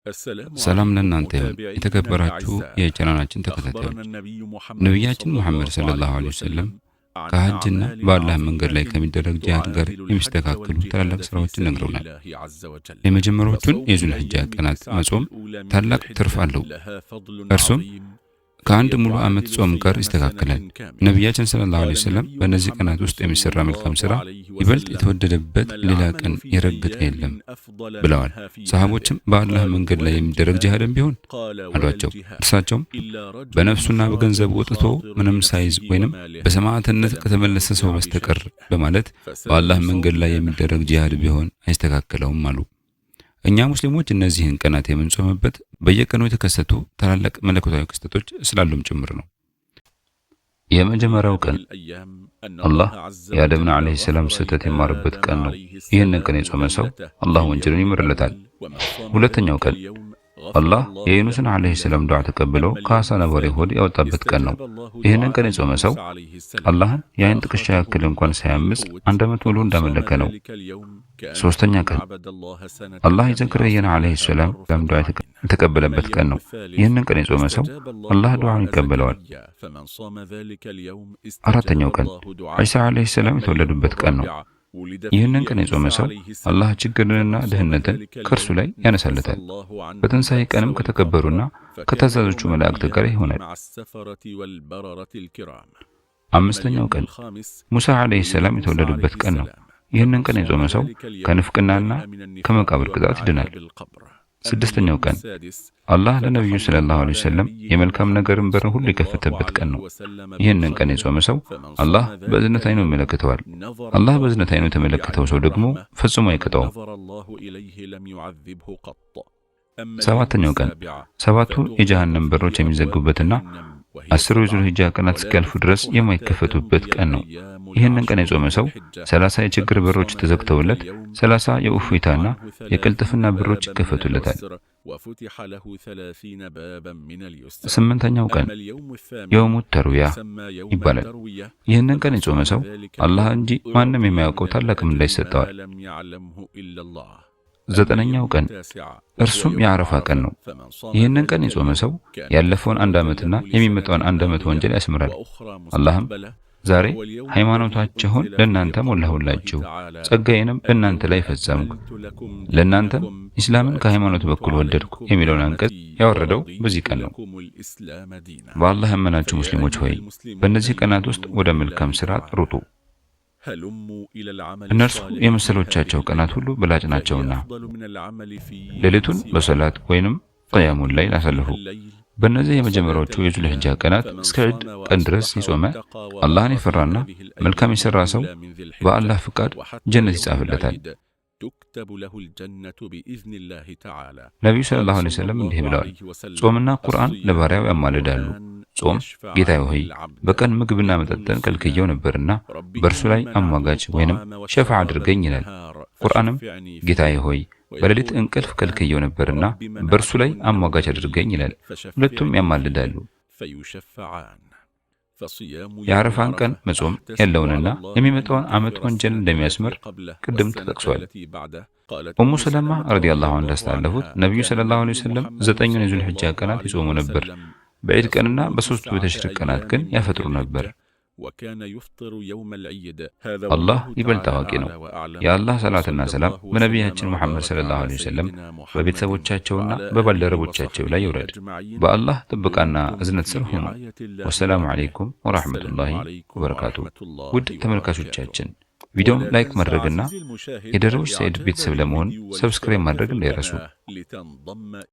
ሰላም ለእናንተ ይሁን የተከበራችሁ የቻናላችን ተከታታዮች ነብያችን መሐመድ ሰለላሁ ዐለይሂ ወሰለም ከሐጅና በአላህ መንገድ ላይ ከሚደረግ ጂሃድ ጋር የሚስተካከሉ ታላላቅ ስራዎችን ነግረውናል። የመጀመሪያዎቹን የዙል ሒጃ ቀናት መጾም ታላቅ ትርፍ አለው። እርሱም ከአንድ ሙሉ ዓመት ጾም ጋር ይስተካከላል። ነብያችን ሰለላሁ ዐለይሂ ወሰለም በእነዚህ ቀናት ውስጥ የሚሰራ መልካም ስራ ይበልጥ የተወደደበት ሌላ ቀን የረገጠ የለም ብለዋል። ሰሃቦችም በአላህ መንገድ ላይ የሚደረግ ጂሃድም ቢሆን አሏቸው። እርሳቸውም በነፍሱና በገንዘቡ ወጥቶ ምንም ሳይዝ ወይንም በሰማዕትነት ከተመለሰ ሰው በስተቀር በማለት በአላህ መንገድ ላይ የሚደረግ ጂሃድ ቢሆን አይስተካከለውም አሉ። እኛ ሙስሊሞች እነዚህን ቀናት የምንጾምበት በየቀኑ የተከሰቱ ታላላቅ መለኮታዊ ክስተቶች ስላሉም ጭምር ነው። የመጀመሪያው ቀን አላህ የአደምን ዐለይሂ ሰላም ስህተት የማረበት ቀን ነው። ይህንን ቀን የጾመ ሰው አላህ ወንጀሉን ይምርለታል። ሁለተኛው ቀን አላህ የዩኑስን ዐለይሂ ሰላም ዱዓ ተቀብሎ ከአሳ ነባሪ ሆድ ያወጣበት ቀን ነው። ይህንን ቀን የጾመ ሰው አላህን የአይን ጥቅሻ ያክል እንኳን ሳያምጽ 1 ዓመት ሙሉ እንዳመለከ ነው። ሶስተኛ ቀን አላህ የዘከርያን ዐለይሂ ሰላም ዱዓ የተቀበለበት ቀን ነው። ይህንን ቀን የጾመ ሰው አላህ ዱዓውን ይቀበለዋል። አራተኛው ቀን ዒሳ ዐለይሂ ሰላም የተወለዱበት ቀን ነው። ይህንን ቀን የጾመ ሰው አላህ ችግርንና ድህነትን ከእርሱ ላይ ያነሳለታል። በትንሣኤ ቀንም ከተከበሩና ከታዛዦቹ መላእክት ጋር ይሆናል። አምስተኛው ቀን ሙሳ ዐለይሂ ሰላም የተወለዱበት ቀን ነው። ይህንን ቀን የጾመ ሰው ከንፍቅናና ከመቃብር ቅጣት ይድናል። ስድስተኛው ቀን አላህ ለነብዩ ሰለላሁ ዐለይሂ ወሰለም የመልካም ነገርን በር ሁሉ የከፈተበት ቀን ነው። ይህንን ቀን የጾመ ሰው አላህ በእዝነት አይኑ ይመለከተዋል። አላህ በእዝነት አይኑ የተመለከተው ሰው ደግሞ ፈጽሞ አይቀጣውም። ሰባተኛው ቀን ሰባቱ የጀሃነም በሮች የሚዘጉበትና 10 የዙል ሒጃ ቀናት እስኪያልፉ ድረስ የማይከፈቱበት ቀን ነው። ይህንን ቀን የጾመ ሰው 30 የችግር በሮች ተዘግተውለት 30 የእፎይታና የቅልጥፍና በሮች ይከፈቱለታል። ስምንተኛው ቀን የውሙ ተርዊያ ይባላል። ይህንን ቀን የጾመ ሰው አላህ እንጂ ማንም የማያውቀው ታላቅ ምንዳ ይሰጠዋል። ዘጠነኛው ቀን እርሱም የአረፋ ቀን ነው። ይህንን ቀን የጾመ ሰው ያለፈውን 1 ዓመትና የሚመጣውን 1 ዓመት ወንጀል ያስምራል። አላህም ዛሬ ሃይማኖታችሁን ለእናንተ ሞላሁላችሁ፣ ጸጋዬንም በእናንተ ላይ ፈጸምኩ፣ ለእናንተም ኢስላምን ከሃይማኖት በኩል ወደድኩ የሚለውን አንቀጽ ያወረደው በዚህ ቀን ነው። በአላህ ያመናችሁ ሙስሊሞች ሆይ በእነዚህ ቀናት ውስጥ ወደ መልካም ሥራ ሩጡ። እነርሱ የመሰሎቻቸው ቀናት ሁሉ በላጭ ናቸውና ሌሊቱን በሰላት ወይንም ቂያሙል ላይል አሳልፉ። በእነዚህ የመጀመሪያዎቹ የዙል ሒጃ ቀናት እስከ ዒድ ቀን ድረስ የጾመ አላህን የፈራና መልካም የሰራ ሰው በአላህ ፍቃድ ጀነት ይጻፍለታል። ነቢዩ ሰለላሁ ዐለይሂ ወሰለም እንዲህ ብለዋል፣ ጾምና ቁርአን ለባሪያው ያማልዳሉ። ጾም ጌታዬ ሆይ በቀን ምግብና መጠጥን ከልክየው ነበርና በእርሱ ላይ አሟጋች ወይንም ሸፋዓ አድርገኝ ይላል። ቁርአንም ጌታዬ ሆይ በሌሊት እንቅልፍ ከልክየው ነበርና በእርሱ ላይ አሟጋች አድርገኝ ይላል። ሁለቱም ያማልዳሉ። የአረፋን ቀን መጾም ያለውንና የሚመጣውን ዓመት ወንጀል እንደሚያስምር ቅድም ተጠቅሷል። ኡሙ ሰለማ ረዲየላሁ ዐንሃ እንዳስተላለፉት ነብዩ ሰለላሁ ዐለይሂ ወሰለም 9 የዙል ሒጃ ቀናት ይጾሙ ነበር። በዒድ ቀንና በ3ቱ የተሽሪቅ ቀናት ግን ያፈጥሩ ነበር። አላህ ይበልጥ አዋቂ ነው። የአላህ ሰላትና ሰላም በነቢያችን መሐመድ ሰለላሁ ዐለይሂ ወሰለም በቤተሰቦቻቸውና በባልደረቦቻቸው ላይ ይውረድ። በአላህ ጥበቃና እዝነት ስር ሁኑ። ወሰላሙ ዐለይኩም ወራህመቱላሂ ወበረካቱ። ውድ ተመልካቾቻችን ቪዲዮውን ላይክ ማድረግና የደረውሽ ሰይድ ቤተሰብ ለመሆን ሰብስክራይብ ማድረግ እንዳይረሱ።